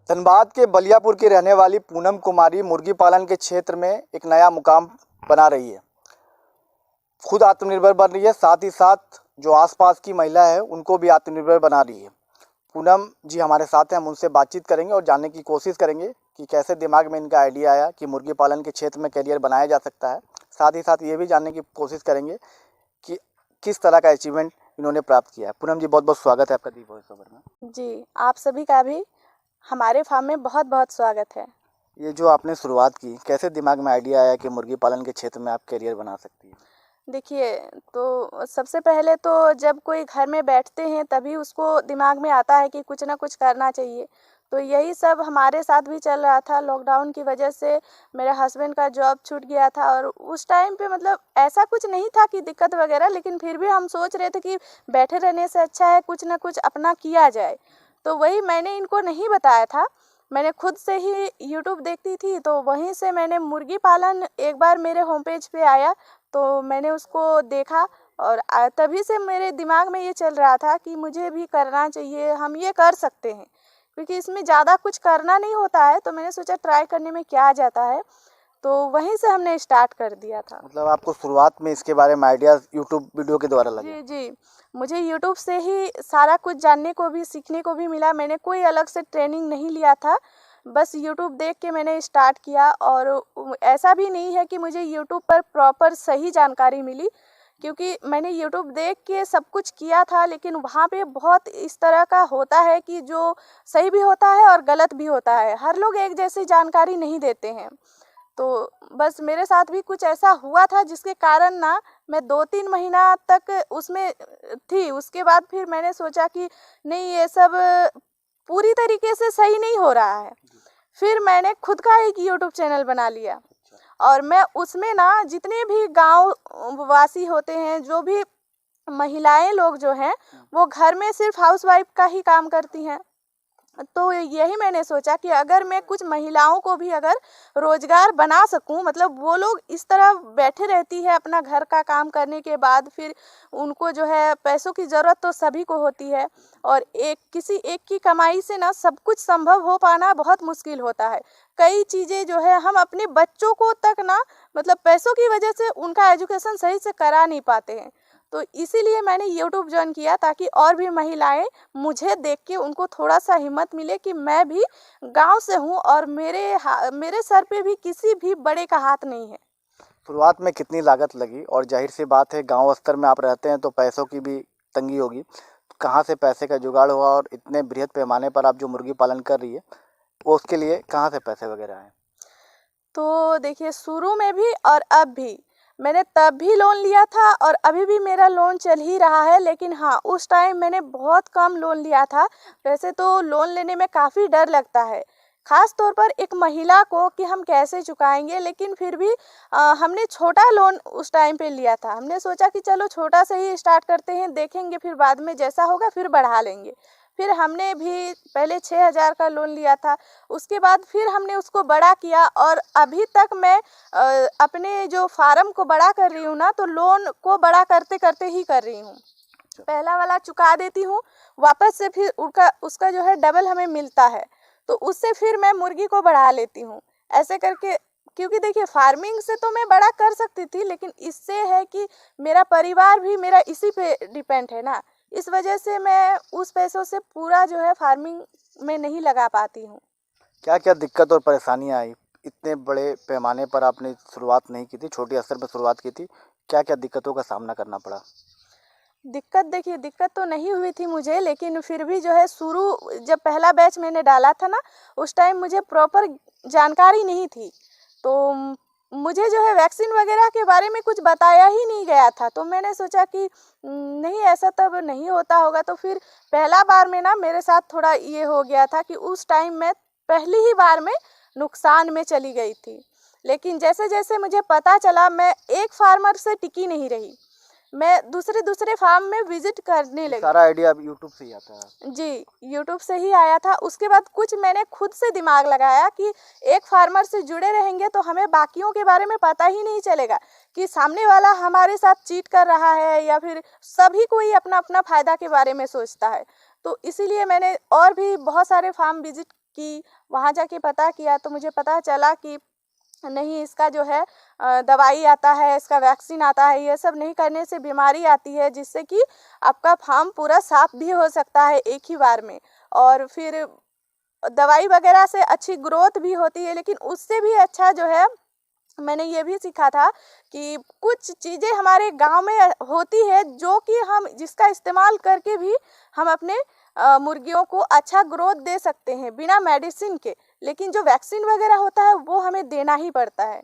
धनबाद के बलियापुर की रहने वाली पूनम कुमारी मुर्गी पालन के क्षेत्र में एक नया मुकाम बना रही है। खुद आत्मनिर्भर बन रही है, साथ ही साथ जो आसपास की महिला है उनको भी आत्मनिर्भर बना रही है। पूनम जी हमारे साथ हैं, हम उनसे बातचीत करेंगे और जानने की कोशिश करेंगे कि कैसे दिमाग में इनका आइडिया आया कि मुर्गी पालन के क्षेत्र में करियर बनाया जा सकता है। साथ ही साथ ये भी जानने की कोशिश करेंगे कि किस तरह का अचीवमेंट इन्होंने प्राप्त किया है। पूनम जी बहुत बहुत स्वागत है आपका दी वॉइस ओवर में। जी, आप सभी का भी हमारे फार्म में बहुत बहुत स्वागत है। ये जो आपने शुरुआत की, कैसे दिमाग में आइडिया आया कि मुर्गी पालन के क्षेत्र में आप करियर बना सकती हैं? देखिए, तो सबसे पहले तो जब कोई घर में बैठते हैं तभी उसको दिमाग में आता है कि कुछ ना कुछ करना चाहिए। तो यही सब हमारे साथ भी चल रहा था। लॉकडाउन की वजह से मेरे हस्बैंड का जॉब छूट गया था और उस टाइम पे मतलब ऐसा कुछ नहीं था कि दिक्कत वगैरह, लेकिन फिर भी हम सोच रहे थे कि बैठे रहने से अच्छा है कुछ ना कुछ अपना किया जाए। तो वही मैंने इनको नहीं बताया था, मैंने खुद से ही यूट्यूब देखती थी, तो वहीं से मैंने मुर्गी पालन एक बार मेरे होम पेज पे आया तो मैंने उसको देखा और तभी से मेरे दिमाग में ये चल रहा था कि मुझे भी करना चाहिए, हम ये कर सकते हैं, क्योंकि इसमें ज़्यादा कुछ करना नहीं होता है। तो मैंने सोचा ट्राई करने में क्या जाता है, तो वहीं से हमने स्टार्ट कर दिया था। मतलब आपको शुरुआत में इसके बारे में आइडिया यूट्यूब वीडियो के द्वारा लगे? जी जी, मुझे यूट्यूब से ही सारा कुछ जानने को भी सीखने को भी मिला। मैंने कोई अलग से ट्रेनिंग नहीं लिया था, बस यूट्यूब देख के मैंने स्टार्ट किया। और ऐसा भी नहीं है कि मुझे यूट्यूब पर प्रॉपर सही जानकारी मिली, क्योंकि मैंने यूट्यूब देख के सब कुछ किया था, लेकिन वहाँ पे बहुत इस तरह का होता है कि जो सही भी होता है और गलत भी होता है। हर लोग एक जैसी जानकारी नहीं देते हैं। तो बस मेरे साथ भी कुछ ऐसा हुआ था जिसके कारण ना मैं 2-3 महीना तक उसमें थी। उसके बाद फिर मैंने सोचा कि नहीं, ये सब पूरी तरीके से सही नहीं हो रहा है। फिर मैंने खुद का एक यूट्यूब चैनल बना लिया और मैं उसमें ना जितने भी गांव वासी होते हैं, जो भी महिलाएं लोग जो हैं, वो घर में सिर्फ हाउसवाइफ का ही काम करती हैं। तो यही मैंने सोचा कि अगर मैं कुछ महिलाओं को भी अगर रोजगार बना सकूं, मतलब वो लोग इस तरह बैठे रहती है अपना घर का काम करने के बाद, फिर उनको जो है पैसों की ज़रूरत तो सभी को होती है और किसी एक की कमाई से ना सब कुछ संभव हो पाना बहुत मुश्किल होता है। कई चीज़ें जो है हम अपने बच्चों को तक ना मतलब पैसों की वजह से उनका एजुकेशन सही से करा नहीं पाते हैं। तो इसीलिए मैंने यूट्यूब ज्वाइन किया, ताकि और भी महिलाएं मुझे देख के उनको थोड़ा सा हिम्मत मिले कि मैं भी गांव से हूं और मेरे सर पे भी किसी भी बड़े का हाथ नहीं है। शुरुआत में कितनी लागत लगी? और जाहिर सी बात है गांव स्तर में आप रहते हैं तो पैसों की भी तंगी होगी, तो कहाँ से पैसे का जुगाड़ हुआ और इतने बृहद पैमाने पर आप जो मुर्गी पालन कर रही है वो उसके लिए कहाँ से पैसे वगैरह आए? तो देखिए, शुरू में भी और अब भी मैंने तब भी लोन लिया था और अभी भी मेरा लोन चल ही रहा है, लेकिन हाँ, उस टाइम मैंने बहुत कम लोन लिया था। वैसे तो लोन लेने में काफ़ी डर लगता है, खास तौर पर एक महिला को कि हम कैसे चुकाएंगे, लेकिन फिर भी हमने छोटा लोन उस टाइम पे लिया था। हमने सोचा कि चलो छोटा से ही स्टार्ट करते हैं, देखेंगे फिर बाद में जैसा होगा फिर बढ़ा लेंगे। फिर हमने भी पहले 6,000 का लोन लिया था, उसके बाद फिर हमने उसको बड़ा किया और अभी तक मैं अपने जो फार्म को बड़ा कर रही हूँ ना, तो लोन को बड़ा करते करते ही कर रही हूँ। पहला वाला चुका देती हूँ, वापस से फिर उसका जो है डबल हमें मिलता है, तो उससे फिर मैं मुर्गी को बढ़ा लेती हूँ ऐसे करके। क्योंकि देखिए, फार्मिंग से तो मैं बड़ा कर सकती थी, लेकिन इससे है कि मेरा परिवार भी मेरा इसी पे डिपेंड है ना, इस वजह से मैं उस पैसों से पूरा जो है फार्मिंग में नहीं लगा पाती हूँ। क्या क्या दिक्कत और परेशानियाँ आई? इतने बड़े पैमाने पर आपने शुरुआत नहीं की थी, छोटे स्तर पर शुरुआत की थी, क्या क्या दिक्कतों का सामना करना पड़ा? दिक्कत, देखिए दिक्कत तो नहीं हुई थी मुझे, लेकिन फिर भी जो है शुरू जब पहला बैच मैंने डाला था ना, उस टाइम मुझे प्रॉपर जानकारी नहीं थी। तो मुझे जो है वैक्सीन वगैरह के बारे में कुछ बताया ही नहीं गया था। तो मैंने सोचा कि नहीं, ऐसा तब नहीं होता होगा। तो फिर पहला बार में ना मेरे साथ थोड़ा ये हो गया था कि उस टाइम मैं पहली ही बार में नुकसान में चली गई थी। लेकिन जैसे जैसे मुझे पता चला, मैं एक फार्मर से टिकी नहीं रही, मैं दूसरे दूसरे फार्म में विजिट करने लगी। सारा आइडिया अब यूट्यूब से ही आता है? जी, यूट्यूब से ही आया था। उसके बाद कुछ मैंने खुद से दिमाग लगाया कि एक फार्मर से जुड़े रहेंगे तो हमें बाकियों के बारे में पता ही नहीं चलेगा कि सामने वाला हमारे साथ चीट कर रहा है या फिर सभी कोई अपना अपना फ़ायदा के बारे में सोचता है। तो इसीलिए मैंने और भी बहुत सारे फार्म विजिट कि वहाँ जाके पता किया तो मुझे पता चला कि नहीं, इसका जो है दवाई आता है, इसका वैक्सीन आता है, ये सब नहीं करने से बीमारी आती है, जिससे कि आपका फार्म पूरा साफ भी हो सकता है एक ही बार में, और फिर दवाई वगैरह से अच्छी ग्रोथ भी होती है। लेकिन उससे भी अच्छा जो है मैंने ये भी सीखा था कि कुछ चीज़ें हमारे गांव में होती है जो कि हम जिसका इस्तेमाल करके भी हम अपने मुर्गियों को अच्छा ग्रोथ दे सकते हैं बिना मेडिसिन के। लेकिन जो वैक्सीन वगैरह होता है वो हमें देना ही पड़ता है।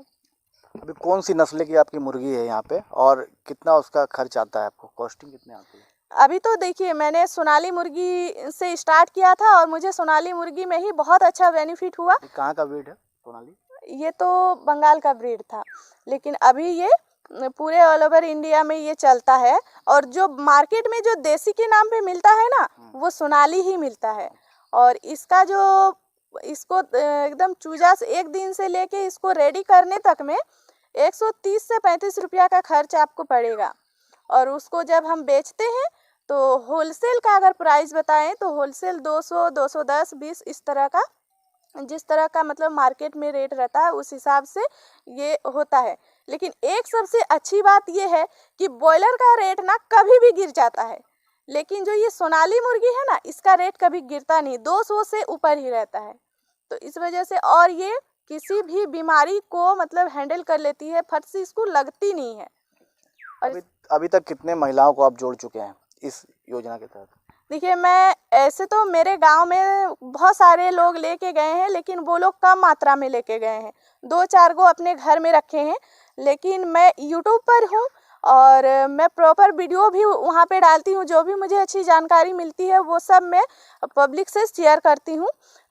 अभी कौन सी नस्ल की आपकी मुर्गी है यहाँ पे, और कितना उसका खर्च आता है आपको, कॉस्टिंग कितने आती है? अभी तो देखिए, मैंने सोनाली मुर्गी से स्टार्ट किया था और मुझे सोनाली मुर्गी में ही बहुत अच्छा बेनिफिट हुआ। ये कहाँ का ब्रीड है सोनाली? ये तो बंगाल का ब्रीड था, लेकिन अभी ये पूरे ऑल ओवर इंडिया में ये चलता है। और जो मार्केट में जो देसी के नाम पे मिलता है ना, वो सोनाली ही मिलता है। और इसका जो इसको एकदम चूजा से एक दिन से लेके इसको रेडी करने तक में 130 से 35 रुपया का खर्च आपको पड़ेगा। और उसको जब हम बेचते हैं तो होलसेल का अगर प्राइस बताएं तो होलसेल 200, 210, 20 इस तरह का, जिस तरह का मतलब मार्केट में रेट रहता है उस हिसाब से ये होता है। लेकिन एक सबसे अच्छी बात ये है कि बॉयलर का रेट ना कभी भी गिर जाता है, लेकिन जो ये सोनाली मुर्गी है ना, इसका रेट कभी गिरता नहीं, 200 से ऊपर ही रहता है। तो इस वजह से, और ये किसी भी बीमारी को मतलब हैंडल कर लेती है, फट से इसको लगती नहीं है। और अभी तक कितने महिलाओं को आप जोड़ चुके हैं इस योजना के तहत? देखिए, मैं ऐसे तो मेरे गांव में बहुत सारे लोग लेके गए हैं, लेकिन वो लोग कम मात्रा में लेके गए हैं, 2-4 को अपने घर में रखे हैं। लेकिन मैं यूट्यूब पर हूँ और मैं प्रॉपर वीडियो भी वहाँ पे डालती हूँ, जो भी मुझे अच्छी जानकारी मिलती है वो सब मैं पब्लिक से शेयर करती हूँ।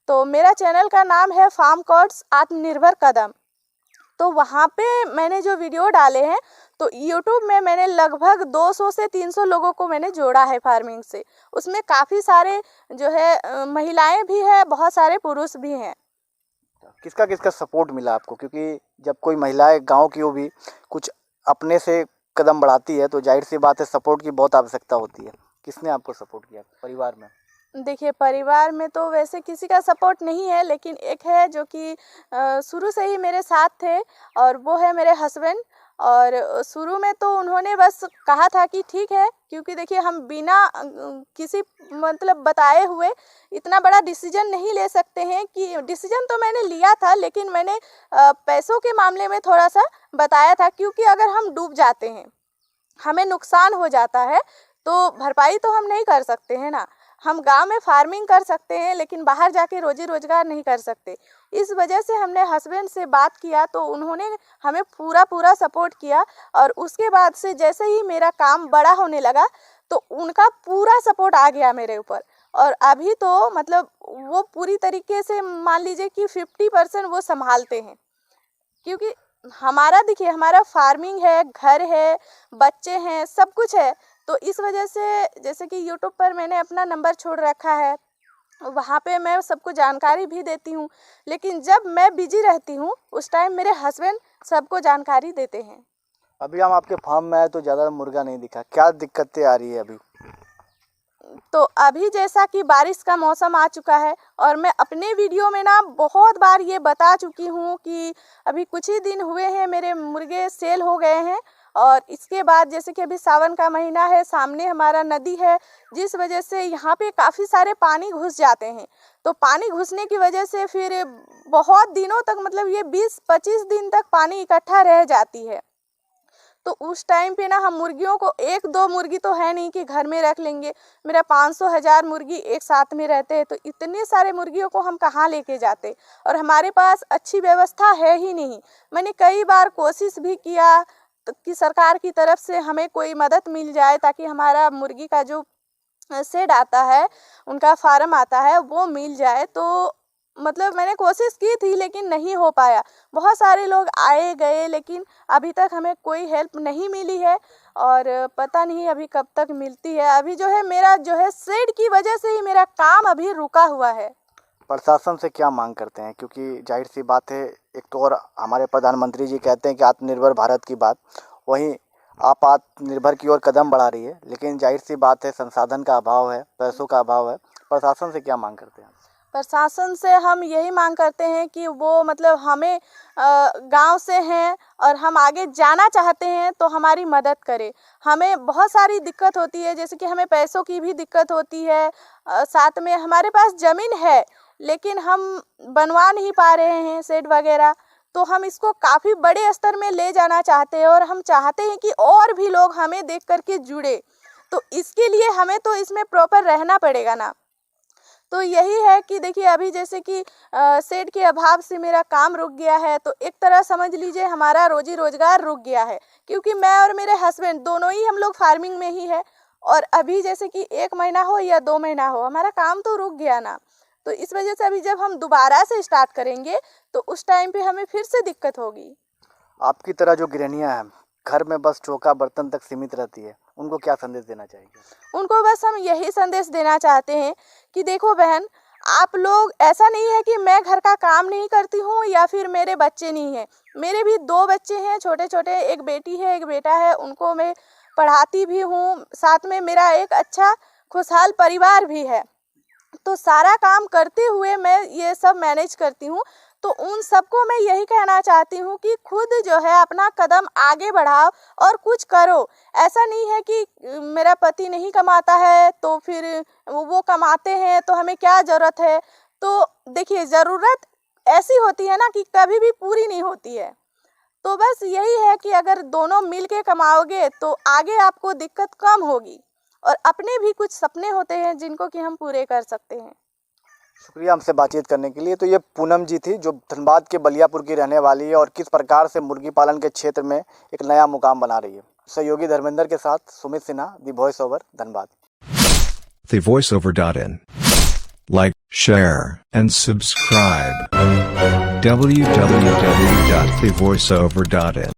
तो मेरा चैनल का नाम है फार्म कॉर्ड्स आत्मनिर्भर कदम। तो वहाँ पे मैंने जो वीडियो डाले हैं, तो यूट्यूब में मैंने लगभग 200 से 300 लोगों को मैंने जोड़ा है फार्मिंग से। उसमें काफ़ी सारे जो है महिलाएं भी हैं, बहुत सारे पुरुष भी हैं। किसका किसका सपोर्ट मिला आपको? क्योंकि जब कोई महिलाएं गांव की हो भी कुछ अपने से कदम बढ़ाती है तो जाहिर सी बात है सपोर्ट की बहुत आवश्यकता होती है। किसने आपको सपोर्ट किया परिवार में? देखिए, परिवार में तो वैसे किसी का सपोर्ट नहीं है, लेकिन एक है जो कि शुरू से ही मेरे साथ थे, और वो है मेरे हस्बैंड। और शुरू में तो उन्होंने बस कहा था कि ठीक है, क्योंकि देखिए हम बिना किसी मतलब बताए हुए इतना बड़ा डिसीजन नहीं ले सकते हैं। कि डिसीजन तो मैंने लिया था, लेकिन मैंने पैसों के मामले में थोड़ा सा बताया था, क्योंकि अगर हम डूब जाते हैं, हमें नुकसान हो जाता है, तो भरपाई तो हम नहीं कर सकते हैं ना। हम गांव में फार्मिंग कर सकते हैं, लेकिन बाहर जाके रोजी रोजगार नहीं कर सकते। इस वजह से हमने हस्बैंड से बात किया, तो उन्होंने हमें पूरा सपोर्ट किया। और उसके बाद से जैसे ही मेरा काम बड़ा होने लगा, तो उनका पूरा सपोर्ट आ गया मेरे ऊपर। और अभी तो मतलब वो पूरी तरीके से मान लीजिए कि 50% वो संभालते हैं, क्योंकि हमारा देखिए, हमारा फार्मिंग है, घर है, बच्चे हैं, सब कुछ है। तो इस वजह से जैसे कि यूट्यूब पर मैंने अपना नंबर छोड़ रखा है, वहाँ पे मैं सबको जानकारी भी देती हूँ। लेकिन जब मैं बिजी रहती हूँ उस टाइम मेरे हस्बैंड सबको जानकारी देते हैं। अभी हम आपके फार्म में आए तो ज़्यादा मुर्गा नहीं दिखा, क्या दिक्कतें आ रही है अभी? तो अभी जैसा कि बारिश का मौसम आ चुका है, और मैं अपने वीडियो में ना बहुत बार ये बता चुकी हूँ कि अभी कुछ ही दिन हुए हैं मेरे मुर्गे सेल हो गए हैं। और इसके बाद जैसे कि अभी सावन का महीना है, सामने हमारा नदी है, जिस वजह से यहाँ पे काफ़ी सारे पानी घुस जाते हैं। तो पानी घुसने की वजह से फिर बहुत दिनों तक, मतलब ये 20-25 दिन तक पानी इकट्ठा रह जाती है। तो उस टाइम पे ना हम मुर्गियों को, 1-2 मुर्गी तो है नहीं कि घर में रख लेंगे, मेरा 500-1000 मुर्गी एक साथ में रहते हैं। तो इतने सारे मुर्गियों को हम कहाँ लेके जाते, और हमारे पास अच्छी व्यवस्था है ही नहीं। मैंने कई बार कोशिश भी किया कि सरकार की तरफ से हमें कोई मदद मिल जाए, ताकि हमारा मुर्गी का जो शेड आता है, उनका फार्म आता है, वो मिल जाए। तो मतलब मैंने कोशिश की थी, लेकिन नहीं हो पाया। बहुत सारे लोग आए गए, लेकिन अभी तक हमें कोई हेल्प नहीं मिली है, और पता नहीं अभी कब तक मिलती है। अभी जो है मेरा जो है शेड की वजह से ही मेरा काम अभी रुका हुआ है। प्रशासन से क्या मांग करते हैं? क्योंकि जाहिर सी बात है, एक तो और हमारे प्रधानमंत्री जी कहते हैं कि आत्मनिर्भर भारत की बात, वहीं आप आत्मनिर्भर की ओर कदम बढ़ा रही है, लेकिन जाहिर सी बात है संसाधन का अभाव है, पैसों का अभाव है। प्रशासन से क्या मांग करते हैं? प्रशासन से हम यही मांग करते हैं कि वो मतलब हमें गांव से हैं और हम आगे जाना चाहते हैं तो हमारी मदद करे। हमें बहुत सारी दिक्कत होती है, जैसे कि हमें पैसों की भी दिक्कत होती है, साथ में हमारे पास ज़मीन है लेकिन हम बनवा नहीं पा रहे हैं शेड वगैरह, तो हम इसको काफ़ी बड़े स्तर में ले जाना चाहते हैं और हम चाहते हैं कि और भी लोग हमें देख करके जुड़े। तो इसके लिए हमें तो इसमें प्रॉपर रहना पड़ेगा ना। तो यही है कि देखिए अभी जैसे कि शेड के अभाव से मेरा काम रुक गया है, तो एक तरह समझ लीजिए हमारा रोजी रोजगार रुक गया है, क्योंकि मैं और मेरे हस्बैंड दोनों ही हम लोग फार्मिंग में ही है और अभी जैसे कि 1 महीना हो या 2 महीना हो हमारा काम तो रुक गया ना। तो इस वजह से अभी जब हम दोबारा से स्टार्ट करेंगे तो उस टाइम पे हमें फिर से दिक्कत होगी। आपकी तरह जो गृहिणियाँ हैं, घर में बस चौका बर्तन तक सीमित रहती है, उनको क्या संदेश देना चाहिए? उनको बस हम यही संदेश देना चाहते हैं कि देखो बहन, आप लोग, ऐसा नहीं है कि मैं घर का काम नहीं करती हूँ या फिर मेरे बच्चे नहीं हैं। मेरे भी 2 बच्चे हैं छोटे छोटे, एक बेटी है एक बेटा है, उनको मैं पढ़ाती भी हूँ, साथ में मेरा एक अच्छा खुशहाल परिवार भी है। तो सारा काम करते हुए मैं ये सब मैनेज करती हूँ। तो उन सबको मैं यही कहना चाहती हूँ कि खुद जो है अपना कदम आगे बढ़ाओ और कुछ करो। ऐसा नहीं है कि मेरा पति नहीं कमाता है तो फिर वो कमाते हैं तो हमें क्या ज़रूरत है। तो देखिए ज़रूरत ऐसी होती है ना कि कभी भी पूरी नहीं होती है। तो बस यही है कि अगर दोनों मिल के कमाओगे तो आगे आपको दिक्कत कम होगी और अपने भी कुछ सपने होते हैं जिनको कि हम पूरे कर सकते हैं। शुक्रिया हमसे बातचीत करने के लिए। तो ये पूनम जी थी जो धनबाद के बलियापुर की रहने वाली है और किस प्रकार से मुर्गी पालन के क्षेत्र में एक नया मुकाम बना रही है। सहयोगी धर्मेंद्र के साथ सुमित सिन्हा, दी voice over, Dhanbad. thevoiceover.in. Like, share, and subscribe. www.thevoiceover.in